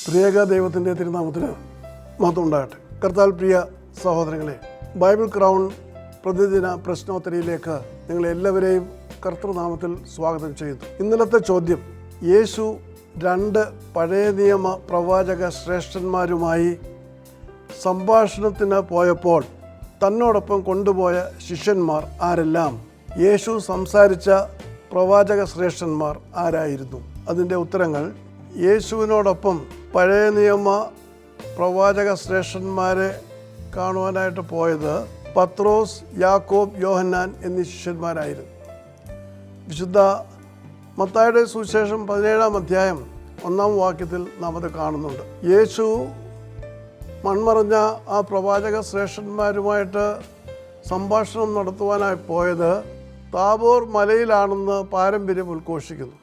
ത്രിയേക ദൈവത്തിൻ്റെ തിരുനാമത്തിന് മഹത്വം ഉണ്ടാകട്ടെ. കർത്താൽ പ്രിയ സഹോദരങ്ങളെ, ബൈബിൾ ക്രൗൺ പ്രതിദിന പ്രശ്നോത്തരിയിലേക്ക് നിങ്ങളെല്ലാവരെയും കർത്തൃനാമത്തിൽ സ്വാഗതം ചെയ്യുന്നു. ഇന്നലത്തെ ചോദ്യം, യേശു 2 പഴയ നിയമ പ്രവാചക ശ്രേഷ്ഠന്മാരുമായി സംഭാഷണത്തിന് പോയപ്പോൾ തന്നോടൊപ്പം കൊണ്ടുപോയ ശിഷ്യന്മാർ ആരെല്ലാം? യേശു സംസാരിച്ച പ്രവാചക ശ്രേഷ്ഠന്മാർ ആരായിരുന്നു? അതിൻ്റെ ഉത്തരങ്ങൾ: യേശുവിനോടൊപ്പം പഴയ നിയമ പ്രവാചക ശ്രേഷ്ഠന്മാരെ കാണുവാനായിട്ട് പോയത് പത്രോസ്, യാക്കോബ്, യോഹന്നാൻ എന്നീ ശിഷ്യന്മാരായിരുന്നു. വിശുദ്ധ മത്തായിയുടെ സുവിശേഷം 17-ാം അധ്യായം 1-ാം വാക്യത്തിൽ നാം അത് കാണുന്നുണ്ട്. യേശു മൺമറഞ്ഞ ആ പ്രവാചക ശ്രേഷ്ഠന്മാരുമായിട്ട് സംഭാഷണം നടത്തുവാനായി പോയത് താബോർ മലയിലാണെന്ന് പാരമ്പര്യം ഉദ്ഘോഷിക്കുന്നു.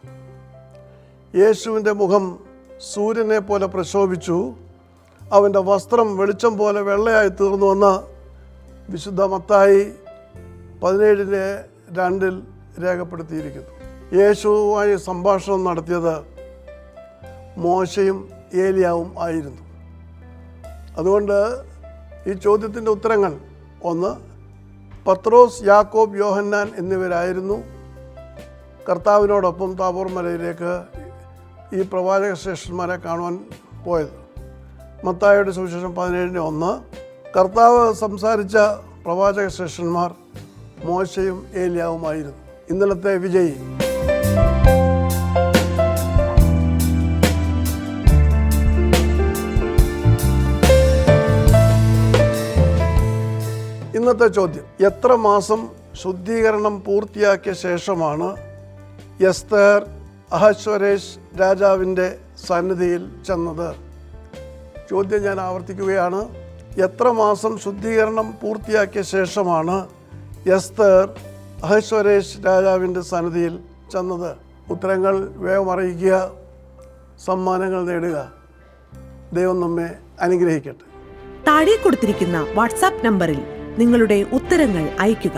യേശുവിൻ്റെ മുഖം സൂര്യനെ പോലെ പ്രശോഭിച്ചു, അവൻ്റെ വസ്ത്രം വെളിച്ചം പോലെ വെള്ളയായി തീർന്നുവെന്ന് വിശുദ്ധ മത്തായി 17:2 രേഖപ്പെടുത്തിയിരിക്കുന്നു. യേശുവുമായി സംഭാഷണം നടത്തിയത് മോശയും ഏലിയാവും ആയിരുന്നു. അതുകൊണ്ട് ഈ ചോദ്യത്തിൻ്റെ ഉത്തരങ്ങൾ: 1, പത്രോസ്, യാക്കോബ്, യോഹന്നാൻ എന്നിവരായിരുന്നു കർത്താവിനോടൊപ്പം താബോർ മലയിലേക്ക് ഈ പ്രവാചക ശ്രേഷ്ഠന്മാരെ കാണുവാൻ പോയത്. മത്തായിയുടെ സുവിശേഷം 17:1 കർത്താവ് സംസാരിച്ച പ്രവാചക ശ്രേഷ്ഠന്മാർ മോശയും ഏലിയാവുമായിരുന്നു. ഇന്നലത്തെ വിജയി. ഇന്നത്തെ ചോദ്യം: എത്ര മാസം ശുദ്ധീകരണം പൂർത്തിയാക്കിയ ശേഷമാണ് എസ്തേർ അഹശ്വേരോശ് രാജാവിൻ്റെ സന്നിധിയിൽ ചെന്നത്? ചോദ്യം ഞാൻ ആവർത്തിക്കുകയാണ്. എത്ര മാസം ശുദ്ധീകരണം പൂർത്തിയാക്കിയ ശേഷമാണ് എസ്തേർ അഹശ്വേരോശ് രാജാവിൻ്റെ സന്നിധിയിൽ ചെന്നത്? ഉത്തരങ്ങൾ വേഗം അറിയിക്കുക, സമ്മാനങ്ങൾ നേടുക. ദൈവം നമ്മെ അനുഗ്രഹിക്കട്ടെ. താഴെ കൊടുത്തിരിക്കുന്ന വാട്സാപ്പ് നമ്പറിൽ നിങ്ങളുടെ ഉത്തരങ്ങൾ അയയ്ക്കുക.